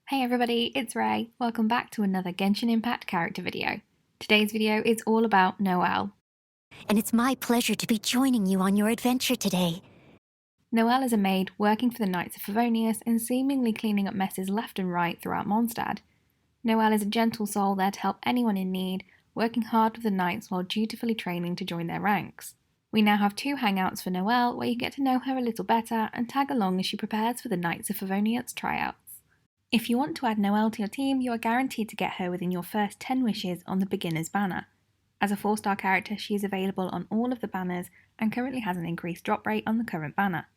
Hey everybody, it's Ray. Welcome back to another Genshin Impact character video. Today's video is all about Noelle. And it's my pleasure to be joining you on your adventure today. Noelle is a maid working for the Knights of Favonius and seemingly cleaning up messes left and right throughout Mondstadt. Noelle is a gentle soul there to help anyone in need, working hard with the Knights while dutifully training to join their ranks. We now have 2 hangouts for Noelle where you get to know her a little better and tag along as she prepares for the Knights of Favonius tryouts. If you want to add Noelle to your team, you are guaranteed to get her within your first 10 wishes on the beginner's banner. As a 4-star character, she is available on all of the banners and currently has an increased drop rate on the current banner.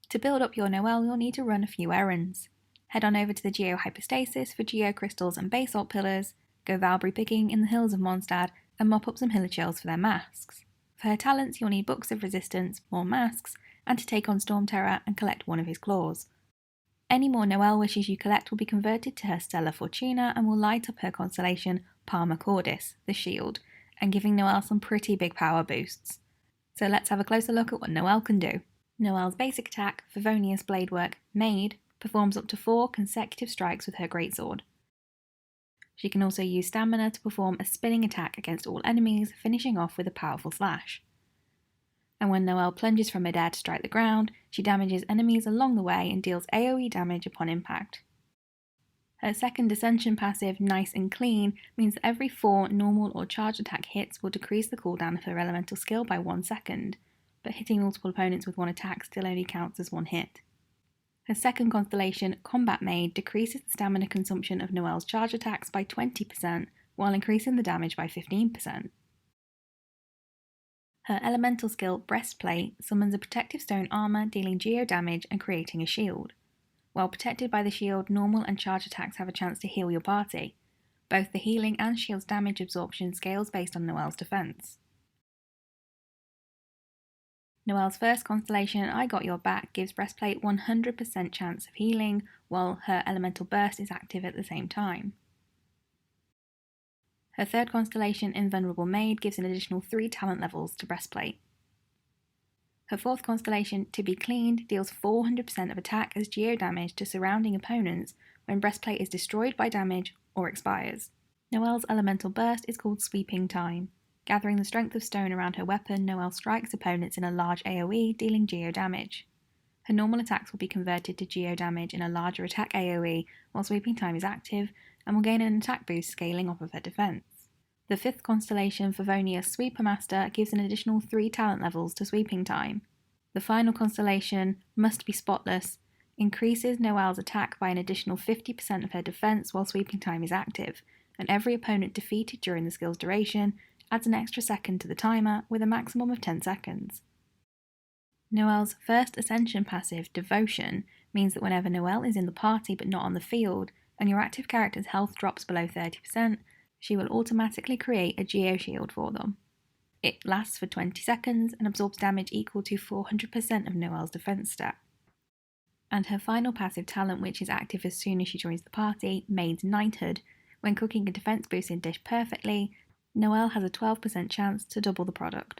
To build up your Noelle, you'll need to run a few errands. Head on over to the Geo Hypostasis for Geo Crystals and Basalt Pillars, go Valkyrie picking in the hills of Mondstadt, and mop up some Hilichurls for their masks. For her talents, you'll need Books of Resistance, more masks, and to take on Storm Terror and collect one of his claws. Any more Noelle wishes you collect will be converted to her Stellar Fortuna and will light up her constellation Palma Cordis, the shield, and giving Noelle some pretty big power boosts. So let's have a closer look at what Noelle can do. Noelle's basic attack, Favonius Bladework, Maid, performs up to 4 consecutive strikes with her greatsword. She can also use stamina to perform a spinning attack against all enemies, finishing off with a powerful slash. And when Noelle plunges from midair to strike the ground, she damages enemies along the way and deals AoE damage upon impact. Her second Ascension passive, Nice and Clean, means that every 4 normal or charged attack hits will decrease the cooldown of her elemental skill by 1 second, but hitting multiple opponents with one attack still only counts as 1 hit. Her second constellation, Combat Maid, decreases the stamina consumption of Noelle's charge attacks by 20%, while increasing the damage by 15%. Her elemental skill, Breastplate, summons a protective stone armor, dealing geo damage and creating a shield. While protected by the shield, normal and charge attacks have a chance to heal your party. Both the healing and shield's damage absorption scales based on Noelle's defense. Noelle's first constellation, I Got Your Back, gives Breastplate 100% chance of healing, while her elemental burst is active at the same time. Her third constellation, Invulnerable Maid, gives an additional 3 talent levels to Breastplate. Her fourth constellation, To Be Cleaned, deals 400% of attack as geo damage to surrounding opponents when Breastplate is destroyed by damage or expires. Noelle's elemental burst is called Sweeping Time. Gathering the strength of stone around her weapon, Noelle strikes opponents in a large AoE, dealing geo damage. Her normal attacks will be converted to geo damage in a larger attack AoE while Sweeping Time is active, and will gain an attack boost scaling off of her defense. The fifth constellation, Favonius Sweeper Master, gives an additional 3 talent levels to Sweeping Time. The final constellation, Must Be Spotless, increases Noelle's attack by an additional 50% of her defense while Sweeping Time is active, and every opponent defeated during the skill's duration adds an extra second to the timer with a maximum of 10 seconds. Noelle's first Ascension passive, Devotion, means that whenever Noelle is in the party but not on the field, and your active character's health drops below 30%, she will automatically create a Geo Shield for them. It lasts for 20 seconds and absorbs damage equal to 400% of Noelle's defense stat. And her final passive talent, which is active as soon as she joins the party, Maid's Knighthood, when cooking a defense boosting dish perfectly, Noelle has a 12% chance to double the product.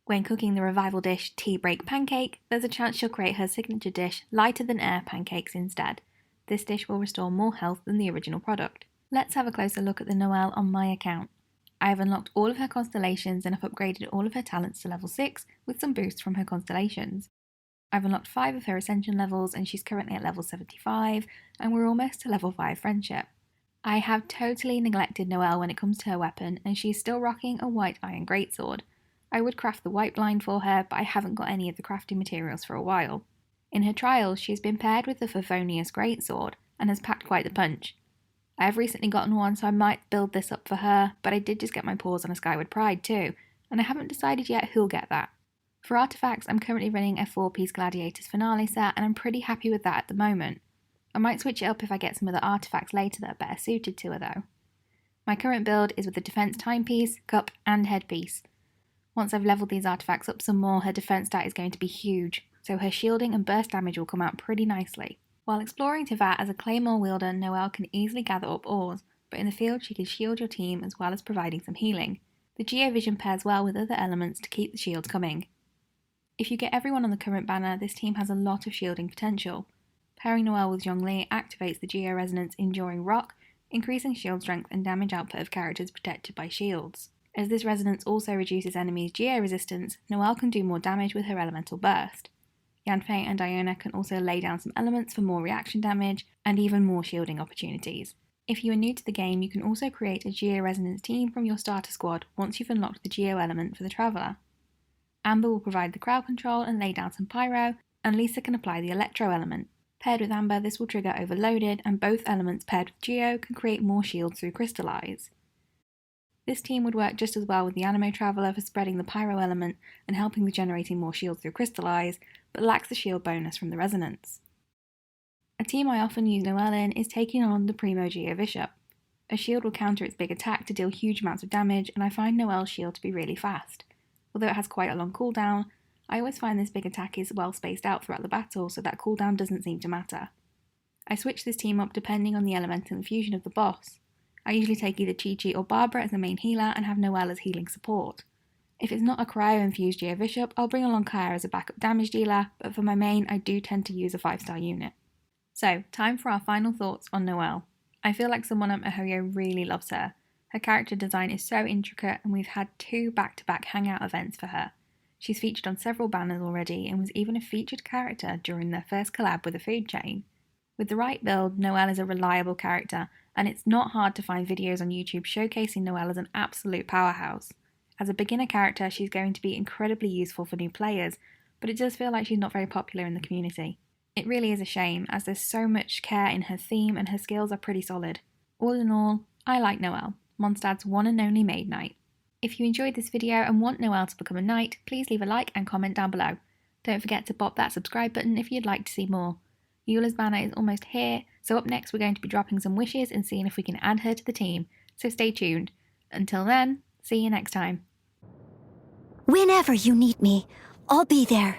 When cooking the revival dish Tea Break Pancake, there's a chance she'll create her signature dish Lighter Than Air Pancakes instead. This dish will restore more health than the original product. Let's have a closer look at the Noelle on my account. I have unlocked all of her constellations and have upgraded all of her talents to level 6 with some boosts from her constellations. I've unlocked 5 of her Ascension levels and she's currently at level 75, and we're almost to level 5 Friendship. I have totally neglected Noelle when it comes to her weapon, and she's still rocking a white iron greatsword. I would craft the white blind for her, but I haven't got any of the crafting materials for a while. In her trials, she has been paired with the Favonius greatsword and has packed quite the punch. I have recently gotten one, so I might build this up for her, but I did just get my paws on a Skyward Pride too, and I haven't decided yet who'll get that. For artifacts, I'm currently running a 4-piece Gladiators Finale set, and I'm pretty happy with that at the moment. I might switch it up if I get some other artifacts later that are better suited to her though. My current build is with the defense timepiece, cup and headpiece. Once I've leveled these artifacts up some more, her defense stat is going to be huge, so her shielding and burst damage will come out pretty nicely. While exploring Tivat as a claymore wielder, Noelle can easily gather up ores, but in the field she can shield your team as well as providing some healing. The Geovision pairs well with other elements to keep the shields coming. If you get everyone on the current banner, this team has a lot of shielding potential. Pairing Noelle with Zhongli activates the Geo-Resonance Enduring Rock, increasing shield strength and damage output of characters protected by shields. As this resonance also reduces enemies' geo-resistance, Noelle can do more damage with her elemental burst. Yanfei and Diona can also lay down some elements for more reaction damage and even more shielding opportunities. If you are new to the game, you can also create a geo-resonance team from your starter squad once you've unlocked the geo element for the Traveller. Amber will provide the crowd control and lay down some pyro, and Lisa can apply the electro element. Paired with Amber, this will trigger Overloaded, and both elements paired with Geo can create more shields through Crystallize. This team would work just as well with the Animo Traveller for spreading the pyro element and helping with generating more shields through Crystallize, but lacks the shield bonus from the resonance. A team I often use Noelle in is taking on the Primo Geo Bishop. A shield will counter its big attack to deal huge amounts of damage, and I find Noelle's shield to be really fast. Although it has quite a long cooldown, I always find this big attack is well spaced out throughout the battle, so that cooldown doesn't seem to matter. I switch this team up depending on the elemental infusion of the boss. I usually take either Chi-Chi or Barbara as the main healer and have Noelle as healing support. If it's not a cryo-infused Geo Bishop, I'll bring along Kaya as a backup damage dealer, but for my main I do tend to use a 5-star unit. So, time for our final thoughts on Noelle. I feel like someone at Mihoyo really loves her. Her character design is so intricate, and we've had 2 back-to-back hangout events for her. She's featured on several banners already and was even a featured character during their first collab with a food chain. With the right build, Noelle is a reliable character, and it's not hard to find videos on YouTube showcasing Noelle as an absolute powerhouse. As a beginner character, she's going to be incredibly useful for new players, but it does feel like she's not very popular in the community. It really is a shame, as there's so much care in her theme and her skills are pretty solid. All in all, I like Noelle, Mondstadt's one and only maid knight. If you enjoyed this video and want Noelle to become a knight, please leave a like and comment down below. Don't forget to pop that subscribe button if you'd like to see more. Eula's banner is almost here, so up next we're going to be dropping some wishes and seeing if we can add her to the team, so stay tuned. Until then, see you next time. Whenever you need me, I'll be there.